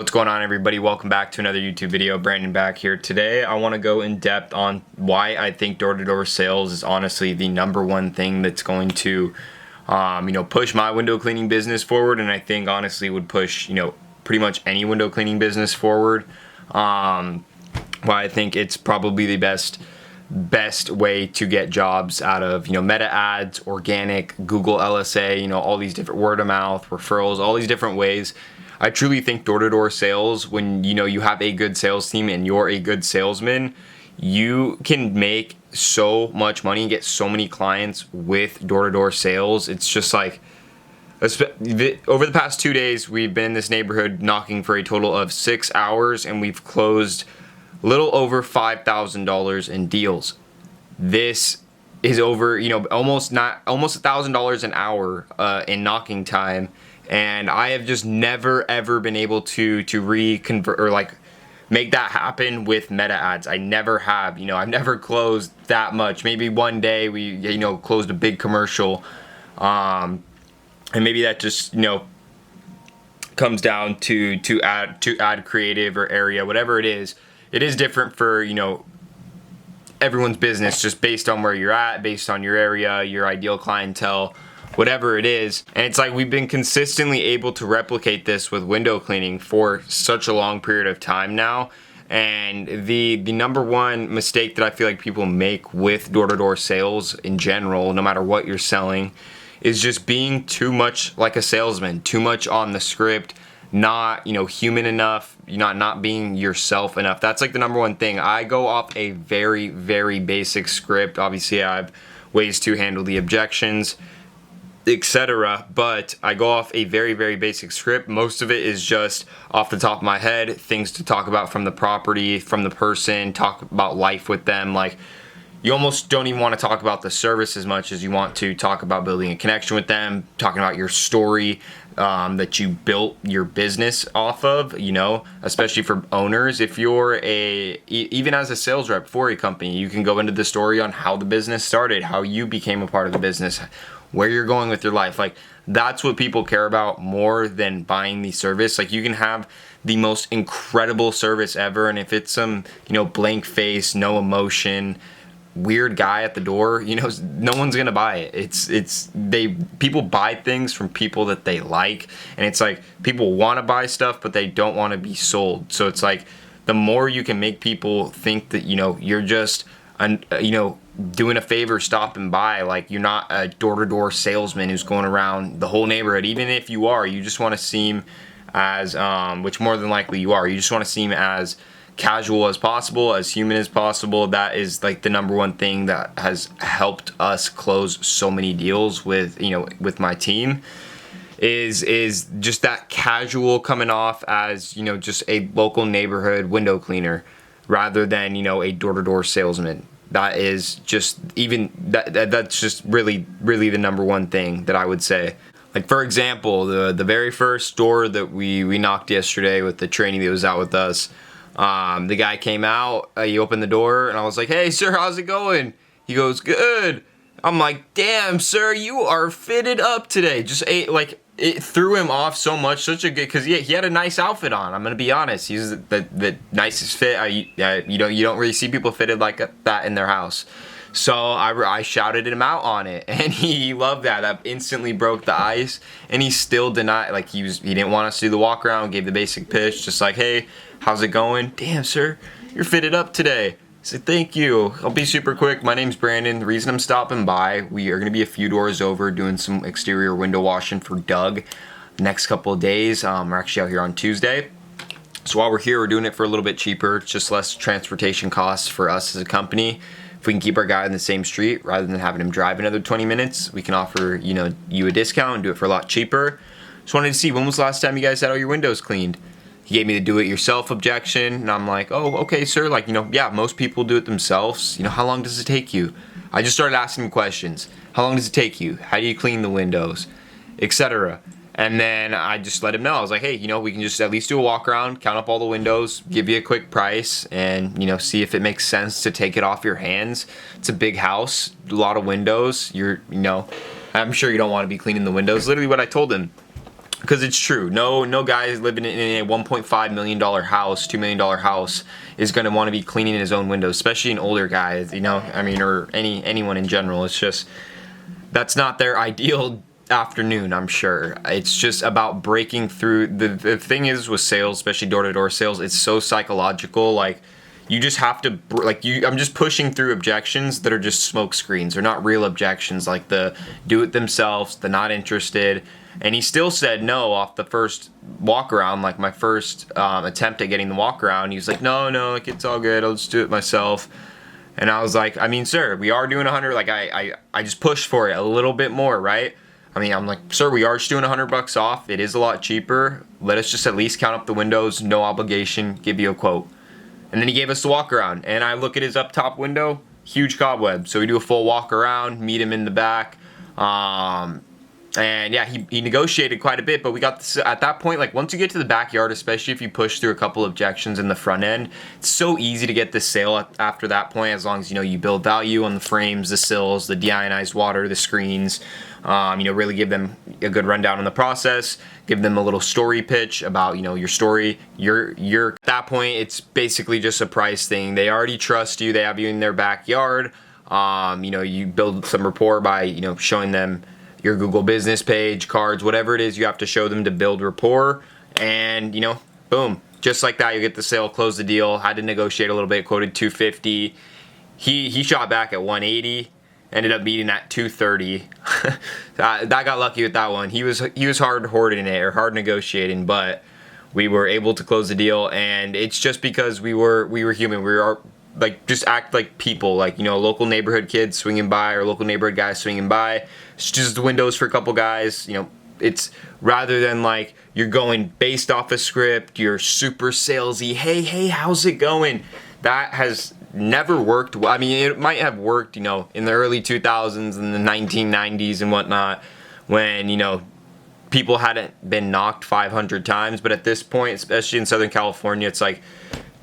What's going on, everybody? Welcome back to another YouTube video. Brandon back here. Today I want to go in depth on why I think door-to-door sales is honestly the number one thing that's going to push my window cleaning business forward, and I think honestly would push pretty much any window cleaning business forward. Why I think it's probably the best way to get jobs out of meta ads, organic, Google LSA, all these different word of mouth, referrals, all these different ways. I truly think door-to-door sales, when you have a good sales team and you're a good salesman, you can make so much money and get so many clients with door-to-door sales. It's just like, over the past 2 days, we've been in this neighborhood knocking for a total of 6 hours, and we've closed a little over $5,000 in deals. This is over, almost $1,000 an hour in knocking time. And I have just never ever been able to reconvert or make that happen with meta ads. I never have. I've never closed that much. Maybe one day we closed a big commercial, and maybe that just comes down to ad creative or area, whatever it is. It is different for everyone's business, just based on where you're at, based on your area, your ideal clientele, whatever it is. And it's like we've been consistently able to replicate this with window cleaning for such a long period of time now. And the number one mistake that I feel like people make with door-to-door sales in general, no matter what you're selling, is just being too much like a salesman, too much on the script, not human enough, not being yourself enough. That's like the number one thing. I go off a very, very basic script. Obviously I have ways to handle the objections, etc., but I go off a very, very basic script. Most of it is just off the top of my head, things to talk about from the property, from the person, talk about life with them. Like, you almost don't even want to talk about the service as much as you want to talk about building a connection with them, talking about your story that you built your business off of, especially for owners. If you're even as a sales rep for a company, you can go into the story on how the business started, how you became a part of the business, where you're going with your life. Like, that's what people care about more than buying the service. Like, you can have the most incredible service ever, and if it's some blank face, no emotion, weird guy at the door, no one's gonna buy it. People buy things from people that they like, and it's like people want to buy stuff, but they don't want to be sold. So it's like, the more you can make people think that you're just doing a favor, stopping by, like you're not a door-to-door salesman who's going around the whole neighborhood. Even if you are, you just want to seem as which more than likely you are, you just want to seem as casual as possible, as human as possible. That is like the number one thing that has helped us close so many deals with with my team, is just that casual coming off as just a local neighborhood window cleaner, rather than a door-to-door salesman. That is just that's just really the number one thing that I would say. Like, for example, the very first door that we knocked yesterday with the trainee that was out with us, the guy came out, he opened the door, and I was like, "Hey sir, how's it going?" He goes, "Good." I'm like, "Damn sir, you are fitted up today." It threw him off so much, such a good, because he had a nice outfit on. I'm gonna be honest, he's the nicest fit. You don't really see people fitted like that in their house. So I shouted him out on it, and he loved that. That instantly broke the ice, and he still denied. Like, he didn't want us to do the walk around. Gave the basic pitch, just like, "Hey, how's it going?" "Damn sir, you're fitted up today." I said, "Thank you. I'll be super quick. My name's Brandon. The reason I'm stopping by, we are going to be a few doors over doing some exterior window washing for Doug the next couple of days. We're actually out here on Tuesday. So while we're here, we're doing it for a little bit cheaper. It's just less transportation costs for us as a company. If we can keep our guy in the same street rather than having him drive another 20 minutes, we can offer you a discount and do it for a lot cheaper. Just wanted to see, when was the last time you guys had all your windows cleaned? He gave me the do-it-yourself objection, and I'm like, "Oh, okay, sir. Like, yeah, most people do it themselves. How long does it take you?" I just started asking him questions. How long does it take you? How do you clean the windows? Etc. And then I just let him know. I was like, "Hey, we can just at least do a walk around, count up all the windows, give you a quick price, and see if it makes sense to take it off your hands. It's a big house, a lot of windows. I'm sure you don't want to be cleaning the windows." Literally what I told him. because it's true. No guy living in a $1.5 million house, $2 million house is going to want to be cleaning his own windows, especially an older guy, you know, I mean, or anyone in general. It's just, that's not their ideal afternoon, I'm sure. It's just about breaking through. The thing is with sales, especially door-to-door sales, it's so psychological. Like, you just have to, like, I'm just pushing through objections that are just smoke screens. They're not real objections, like the do it themselves, the not interested. And he still said no off the first walk around, like my first attempt at getting the walk around. He was like, no, like, it's all good, I'll just do it myself. And I was like, I mean, sir, we are doing 100. Like, I just pushed for it a little bit more, right? I mean, I'm like, sir, we are just doing $100 off. It is a lot cheaper. Let us just at least count up the windows, no obligation, give you a quote. And then he gave us the walk around. And I look at his up top window, huge cobweb. So we do a full walk around, meet him in the back. And yeah, he negotiated quite a bit, but we got this, at that point, like once you get to the backyard, especially if you push through a couple objections in the front end, it's so easy to get this sale after that point, as long as, you know, you build value on the frames, the sills, the deionized water, the screens, you know, really give them a good rundown on the process, give them a little story pitch about, you know, your story. You're at that point, it's basically just a price thing. They already trust you. They have you in their backyard. You know, you build some rapport by, you know, showing them your Google business page, cards, whatever it is you have to show them to build rapport. And, you know, boom, just like that, you get the sale, close the deal. Had to negotiate a little bit, quoted 250. He shot back at 180, ended up beating at 230. That got lucky with that one. He was hard hoarding it, or hard negotiating, but we were able to close the deal. And it's just because we were human. We were, like, just act like people, like, you know, local neighborhood kids swinging by, or local neighborhood guys swinging by. It's just the windows for a couple guys, you know. It's rather than like you're going based off a script, you're super salesy, hey, how's it going? That has never worked. I mean, it might have worked, you know, in the early 2000s and the 1990s and whatnot, when, you know, people hadn't been knocked 500 times. But at this point, especially in Southern California, it's like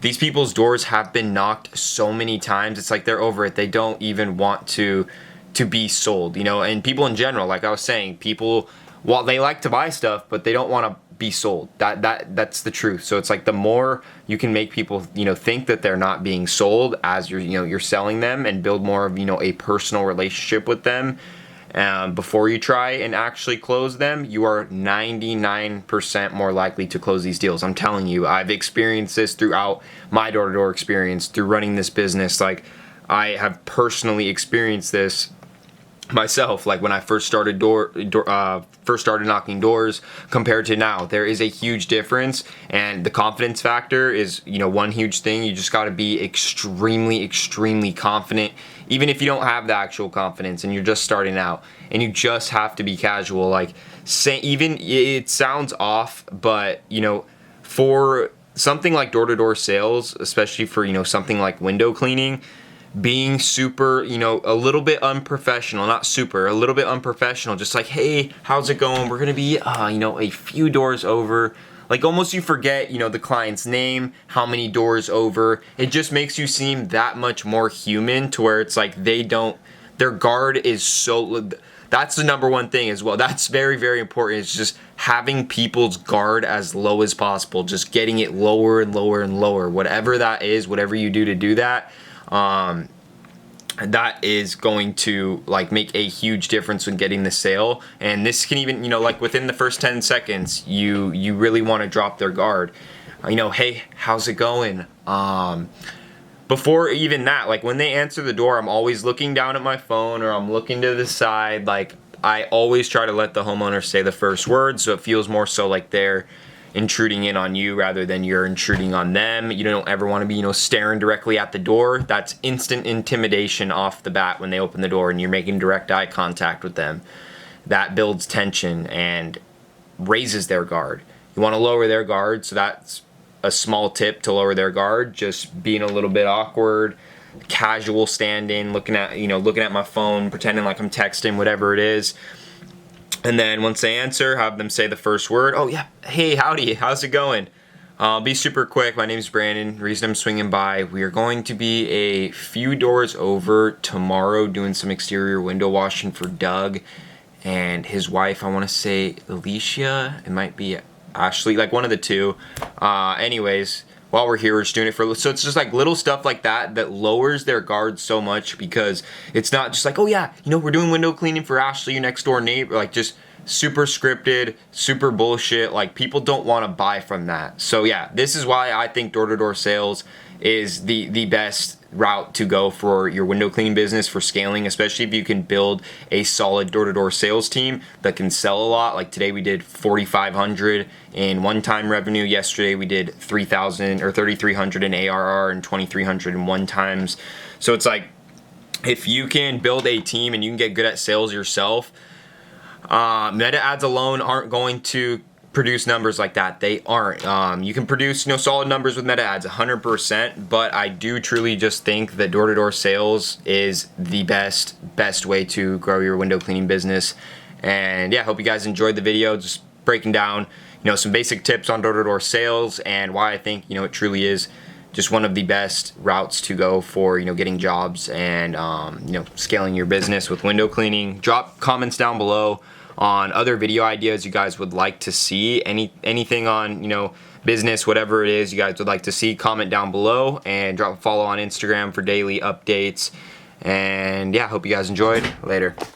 these people's doors have been knocked so many times. It's like they're over it. They don't even want to be sold, you know. And people in general, like I was saying, people, well, they like to buy stuff, but they don't want to be sold. That's the truth. So it's like the more you can make people, you know, think that they're not being sold as you're selling them, and build more of, you know, a personal relationship with them before you try and actually close them, you are 99% more likely to close these deals. I'm telling you, I've experienced this throughout my door-to-door experience, through running this business. Like, I have personally experienced this myself, like when I first started knocking doors compared to now. There is a huge difference, and the confidence factor is, you know, one huge thing. You just got to be extremely confident, even if you don't have the actual confidence and you're just starting out, and you just have to be casual. Like, even it sounds off, but, you know, for something like door-to-door sales, especially for, you know, something like window cleaning, being super, you know, a little bit unprofessional, not super, a little bit unprofessional, just like, hey, how's it going? We're gonna be, you know, a few doors over. Like, almost you forget, you know, the client's name, how many doors over. It just makes you seem that much more human, to where it's like their guard is so, that's the number one thing as well. That's very important. It's just having people's guard as low as possible, just getting it lower and lower, whatever that is, whatever you do to do that. That is going to, like, make a huge difference when getting the sale. And this can even, you know, like within the first 10 seconds, you really want to drop their guard. You know, hey, how's it going? Before even that, like when they answer the door, I'm always looking down at my phone, or I'm looking to the side. Like, I always try to let the homeowner say the first word, so it feels more so like they're intruding in on you rather than you're intruding on them. You don't ever want to be, you know, staring directly at the door. That's instant intimidation off the bat when they open the door and you're making direct eye contact with them. That builds tension and raises their guard. You want to lower their guard, so that's a small tip to lower their guard. Just being a little bit awkward, casual standing, looking at my phone, pretending like I'm texting, whatever it is. And then once they answer, have them say the first word. Oh yeah, hey, howdy, how's it going? I'll be super quick. My name's Brandon. The reason I'm swinging by, we are going to be a few doors over tomorrow doing some exterior window washing for Doug. and his wife, I want to say Alicia, it might be Ashley, like one of the two. Anyways, while we're here, we're just doing it for, so it's just like little stuff like that that lowers their guard so much, because it's not just like, oh yeah, you know, we're doing window cleaning for Ashley, your next door neighbor, like just super scripted, super bullshit. Like, people don't want to buy from that. So yeah, this is why I think door-to-door sales is the best route to go for your window cleaning business, for scaling, especially if you can build a solid door-to-door sales team that can sell a lot. Like today we did 4,500 in one-time revenue. Yesterday we did 3,000 or 3,300 in ARR and 2,300 in one-times. So it's like, if you can build a team and you can get good at sales yourself, meta ads alone aren't going to produce numbers like that. They aren't. You can produce, you know, solid numbers with meta ads 100%, but I do truly just think that door-to-door sales is the best way to grow your window cleaning business. And yeah, hope you guys enjoyed the video, just breaking down, you know, some basic tips on door-to-door sales and why I think, you know, it truly is just one of the best routes to go for, you know, getting jobs and you know, scaling your business with window cleaning. Drop comments down below on other video ideas you guys would like to see. Anything on, you know, business, whatever it is you guys would like to see, comment down below, and drop a follow on Instagram for daily updates. And yeah, hope you guys enjoyed. Later.